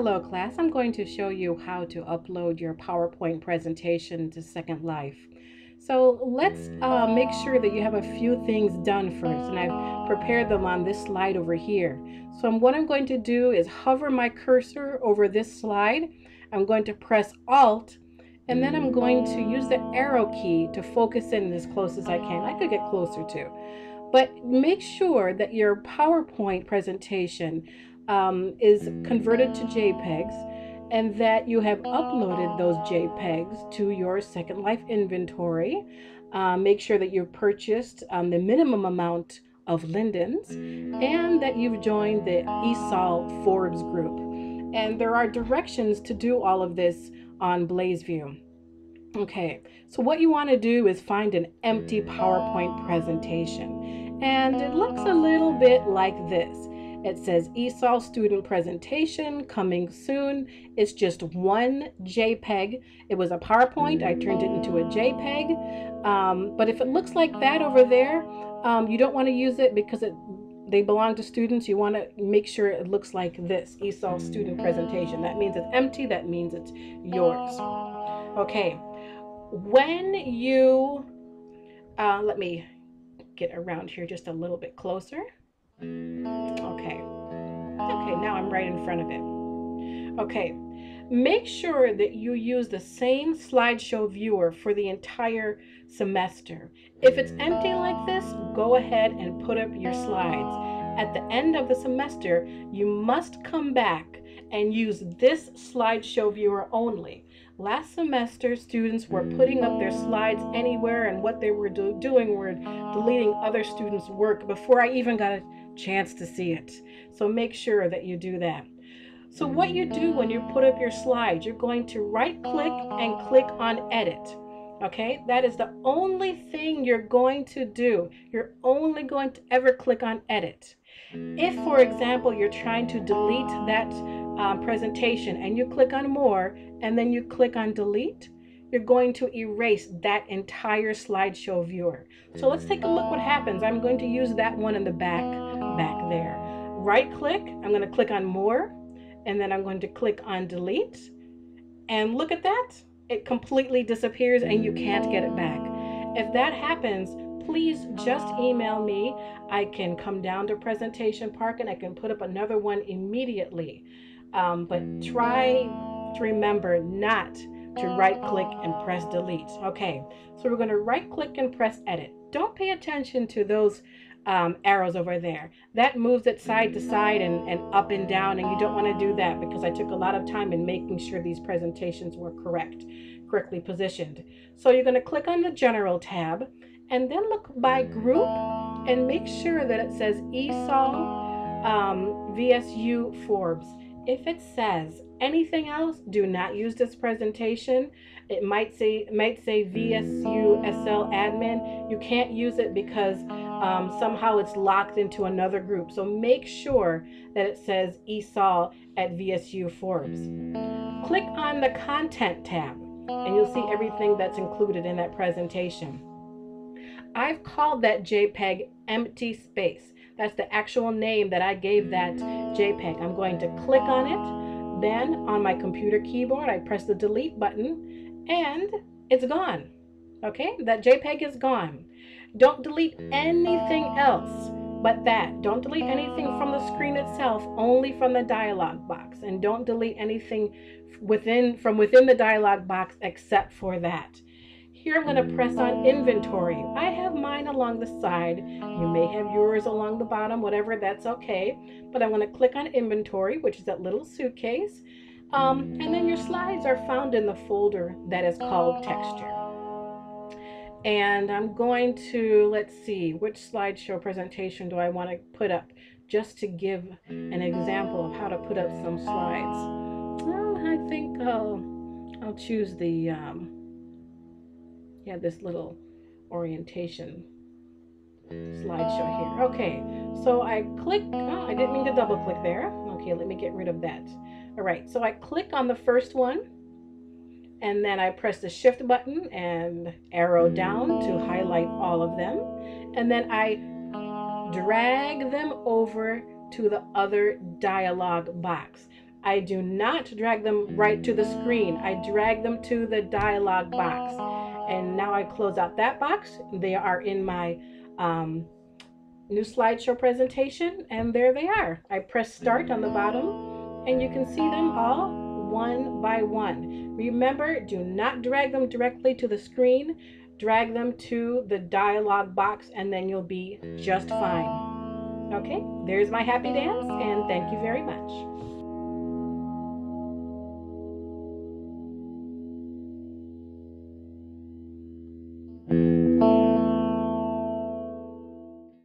Hello class, I'm going to show you how to upload your PowerPoint presentation to Second Life. So let's make sure that you have a few things done first, and I've prepared them on this slide over here. So what I'm going to do is hover my cursor over this slide. I'm going to press Alt, and then I'm going to use the arrow key to focus in as close as I can. I could get closer too. But make sure that your PowerPoint presentation is converted to JPEGs and that you have uploaded those JPEGs to your Second Life inventory. Make sure that you've purchased the minimum amount of lindens and that you've joined the ESOL Forbes group. And there are directions to do all of this on BlazeView. Okay, so what you want to do is find an empty PowerPoint presentation. And it looks a little bit like this. It says ESOL student presentation coming soon. It's just one JPEG. It was a PowerPoint. I turned it into a JPEG. But if it looks like that over there, you don't want to use it because they belong to students. You want to make sure it looks like this, ESOL student presentation. That means it's empty. That means it's yours. Okay. When you, let me get around here just a little bit closer. Okay, now I'm right in front of it. Okay, make sure that you use the same SlideShow Viewer for the entire semester. If it's empty like this, go ahead and put up your slides. At the end of the semester, you must come back and use this SlideShow Viewer only. Last semester, students were putting up their slides anywhere, and what they were doing were deleting other students' work before I even got a chance to see it. So make sure that you do that. So what you do when you put up your slides, you're going to right-click and click on Edit. Okay, that is the only thing you're going to do. You're only going to ever click on Edit. If, for example, you're trying to delete that presentation and you click on More and then you click on Delete, you're going to erase that entire SlideShow Viewer. So let's take a look what happens. I'm going to use that one in the back there. Right click, I'm going to click on More, and then I'm going to click on Delete. And look at that. It completely disappears and you can't get it back. If that happens, please just email me. I can come down to Presentation Park and I can put up another one immediately. But try to remember not to right click and press delete. Okay, so we're going to right click and press edit. Don't pay attention to those arrows over there. That moves it side to side and up and down, and you don't want to do that because I took a lot of time in making sure these presentations were correctly positioned. So you're going to click on the General tab and then look by group and make sure that it says ESOL VSU Forbes. If it says anything else, do not use this presentation. It might say VSU SL admin. You can't use it because somehow it's locked into another group. So make sure that it says ESOL at VSU Forbes. Click on the Content tab and you'll see everything that's included in that presentation. I've called that JPEG Empty Space. That's the actual name that I gave that JPEG. I'm going to click on it. Then on my computer keyboard, I press the delete button and it's gone. Okay, that JPEG is gone. Don't delete anything else but that. Don't delete anything from the screen itself, only from the dialog box. And don't delete anything from within the dialog box except for that. Here I'm going to press on inventory. I have mine along the side. You may have yours along the bottom, whatever, that's okay. But I'm going to click on inventory, which is that little suitcase. And then your slides are found in the folder that is called texture. And I'm going to, let's see, which slideshow presentation do I want to put up just to give an example of how to put up some slides. Well, I think I'll choose the this little orientation slideshow here. Okay, so I click, I didn't mean to double click there. Okay, let me get rid of that. All right, so I click on the first one and then I press the shift button and arrow down to highlight all of them. And then I drag them over to the other dialog box. I do not drag them right to the screen. I drag them to the dialog box. And now I close out that box. They are in my new slideshow presentation, and there they are. I press start on the bottom, and you can see them all one by one. Remember, do not drag them directly to the screen. Drag them to the dialog box, and then you'll be just fine. Okay, there's my happy dance, and thank you very much.